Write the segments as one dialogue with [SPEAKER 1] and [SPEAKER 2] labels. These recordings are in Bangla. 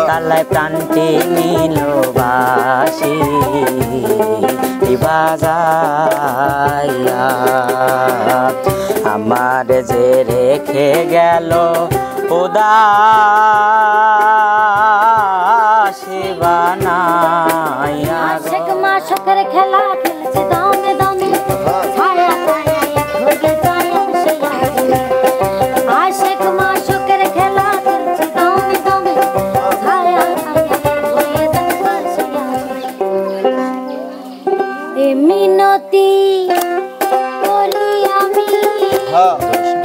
[SPEAKER 1] কালাই প্রাণটি নিল বাসি বাজাইয়া আমার যে রেখে গেল উদাসী বানাইয়া
[SPEAKER 2] আশেক মাশকের খেলা খেলছে দমে দমে ছায়া ছায়া ভোগে যায় সে আশেক মাশকের খেলা খেলছে দমে দমে ছায়া ছায়া ভোগে যায় সে এ মিনতি করি আমি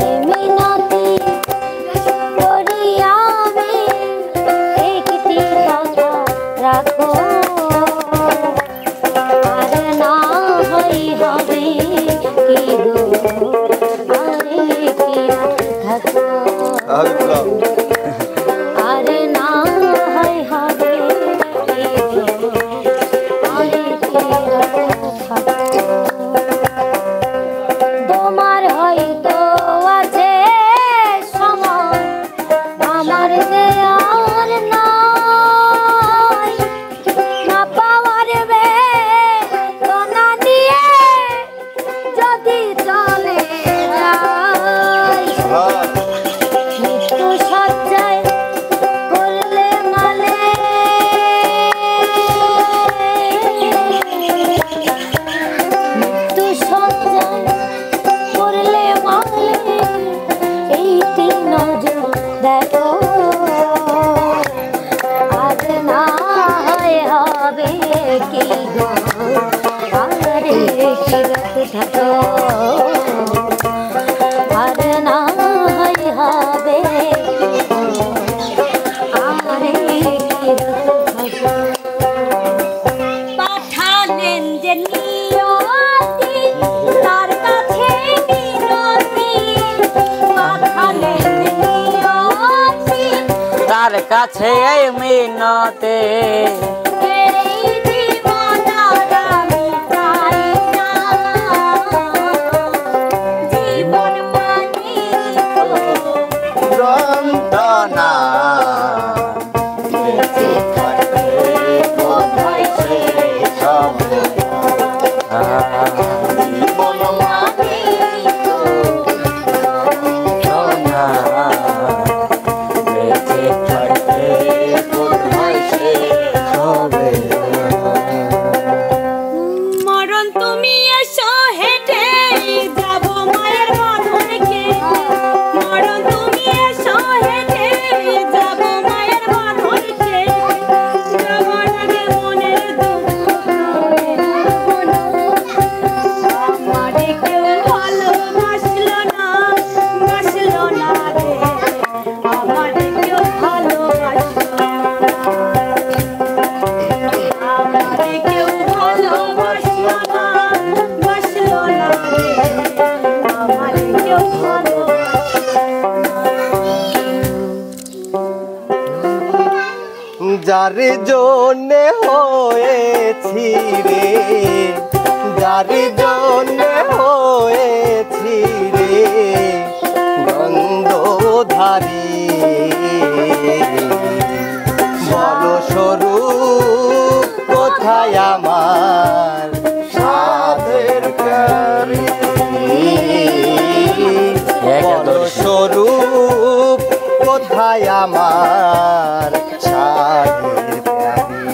[SPEAKER 2] এ মিনতি করি আমি একটি কথা রাখো আর না হই হবে কি গো আরে কি থাকো আর না হই হবে কি গো আরে কি থাকো তোমার হয়তো আছে সময় আমার যে আর নাই না পাওয়ার বেদনা নিয়ে যদি চলে যাই মৃত্যু সজ্জায় করলে মালে মৃত্যু সজ্জায় করলে মালে এইটি নজর দেখো আজ না হয় হবে কি গো আরে কি রাতে থাকো আর না হয় হবে আরে কি রাতে থাকো পাঠালেন যে নিয়তি তার কাছে মিনতি পাঠালেন যে নিয়তি
[SPEAKER 1] তার কাছে এই মিনতে
[SPEAKER 2] এই জীবন আর আমি চাই না জীবন মানে তো
[SPEAKER 3] যন্ত্রণা
[SPEAKER 2] বেঁচে থাকতে বোধহয় শেষ হবে জীবন মানে তো
[SPEAKER 1] বেঁচে থাকতে
[SPEAKER 2] বোধহয় শেষ
[SPEAKER 1] হবে
[SPEAKER 2] মরণ তুমি এসো হেঁটে যাব মায়ের বাঁধনকে মরণ তুমি এসো হেঁটে যাব মায়ের বাঁধনকে যাবার আগে মনের দুঃখ আমারে কেউ ভালোবাসলো না রে আমারে কেউ ভালোবাসলো না আমারে কেউ ভালোবাসলো না রে আমারে কেউ
[SPEAKER 3] যার জন্যে হয়েছি রে যার জন্যে হয়েছি রে গন্ধধারী বল স্বরূপ কোথায় আমার সাধের প্যারি বল স্বরূপ কোথায় আমার সাধের প্যারি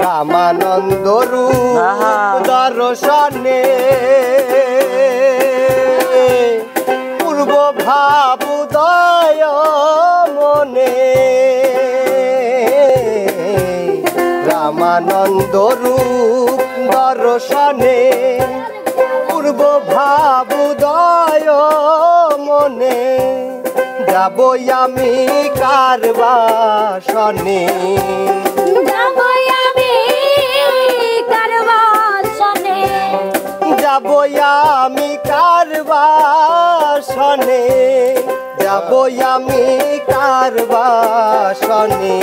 [SPEAKER 3] রামানন্দ রূপ দর্শনে পূর্ব ভাবুদয় মনে রামানন্দ রূপ দর্শনে পূর্ব ভাবুদয় মনে যাব আমি কার বাসনে
[SPEAKER 2] যাব আমি কার বাসনে
[SPEAKER 3] যাব আমি কার বাসনে যাব আমি কার বাসনে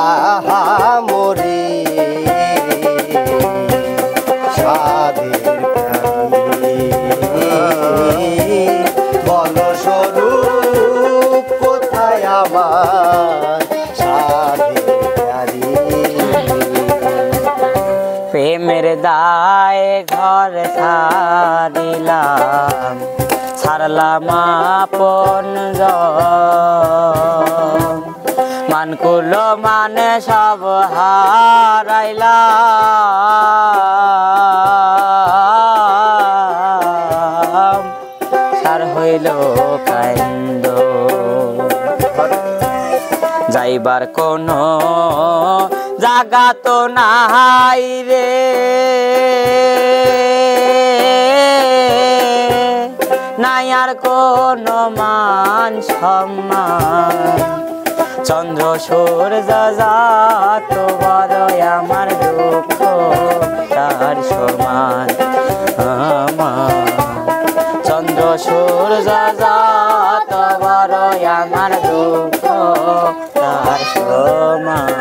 [SPEAKER 3] আহা মরে সাধের প্রাণী বল স্বরূপ কোথায় আমার সাধের প্যারি।
[SPEAKER 1] প্রেমের দায় ঘর ছাড়িলাম, ছাড়লাম আপন মানকুল মানে সব হারাইলাম, সার হইল কান্দ যাইবার কোনো জাগা তো নাই রে, নাই আর কোনো মান সম্মান, চন্দ্র সূর্য যাত বড় আমার দুঃখ তার সমান আমার, চন্দ্র সূর্য যাত বড় আমার দুঃখ তার সমান।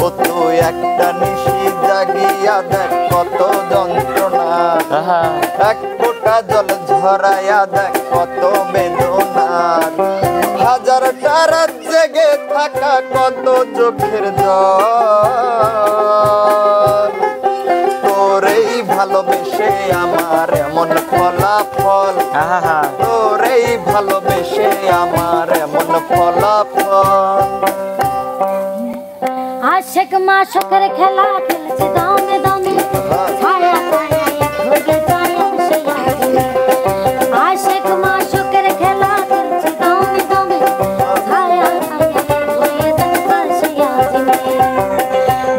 [SPEAKER 4] ও তুই একটা নিশি জাগিয়া দেখ কত যন্ত্রণা, এক ফোঁটা জল ঝরাইয়া দেখ কত বেদনা, হাজারটা রাত জেগে থাকা কত চোখের জল, তোরেই ভালোবেসে আমার এমন ফলাফল, তোরেই ভালোবেসে আমার এমন ফলাফল।
[SPEAKER 2] আশেক মাশকের খেলা খেলছে দমে দমে, ছায়া ছায়া এক হয়ে যায় সে আগুনে। আশেক মাশকের খেলা খেলছে দমে দমে, ছায়া ছায়া এক হয়ে যায় সে আগুনে।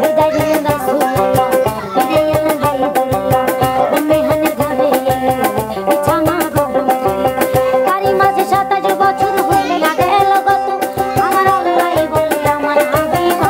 [SPEAKER 2] বিদায় দিলেন রাসূলুল্লাহ, বিদায় এলেন হাবিবুল্লাহ, মেহমান ঘরে এলেন বিছানা গরম করে। তারই মাঝে 27 বছর হইয়া গেল গত, আমার আল্লাহ বলে আমার হাবিব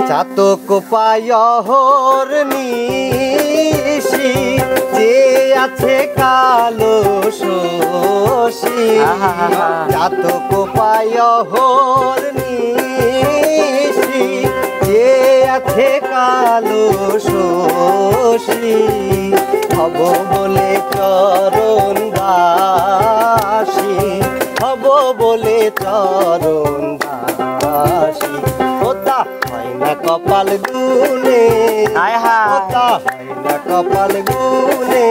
[SPEAKER 3] চাতক পায়হর নিশি যে আছে কালো শশী, চাতক পায়হর নিশি যে আছে কালো শশী, হব বলে চরণ দাসী, হব বলে চরণ দাসী। ওতা হয় না কপাল গুনে, ওতা হয় না কপাল গুনে,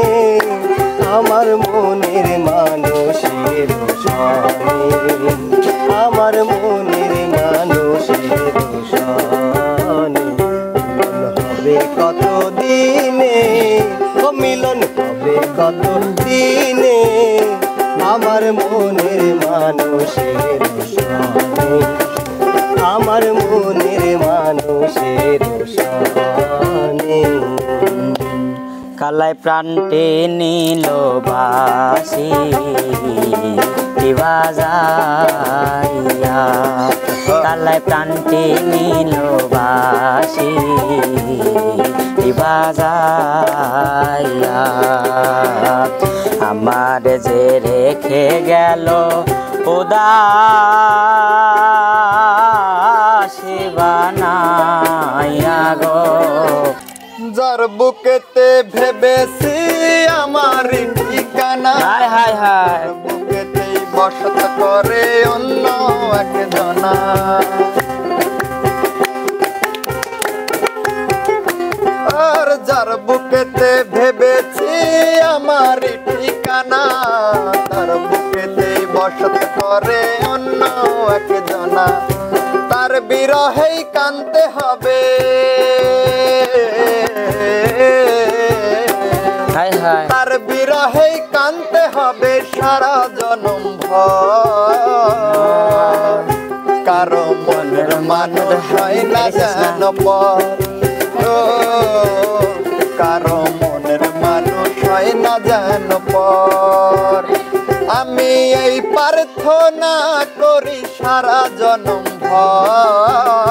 [SPEAKER 3] আমার মনের মানুষের সনে, আমার মনের মানুষের সনে। মিলন হবে কত দিনে, ও মিলন হবে কত দিনে আমার মনের মানুষের সনে আমার মনের মানুষের সনে
[SPEAKER 1] কালাই প্রাণটে নীল বাসি বাজাইয়া কালাই প্রাণটে নীল বাসি বাজাইয়া আমার যে রেখে গেল উদাসী বানাইয়া গো
[SPEAKER 4] যার বুকেতে ভেবেছি আমার ঠিকানা
[SPEAKER 1] হায় হায় হায়
[SPEAKER 4] বুকেতেই বসত করে অন্য একজনা আর যার বুকেতে ভেবেছি আমার ঠিকানা তার বুকেতেই বসত করে অন্য একজনা তার বিরহেই কানতে হবে
[SPEAKER 1] হায় হায়
[SPEAKER 4] তার বিরহেই কানতে হবে সারা জনম ভর কারো মনের মানুষ হয় না যেন পর কারো মনের মানুষ হয় না যেন পর আমি এই প্রার্থনা করি সারা জনম ভর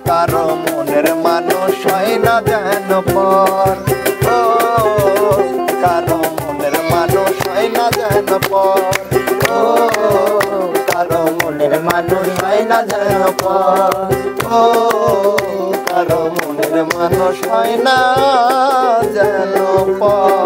[SPEAKER 4] কারো মনের মানুষ হয় না যেন পর কারো মনের মানুষ হয় না যেন পর কারো মনের মানুষ হয় না যেন পর কারো মনের মানুষ হয় না যেন পর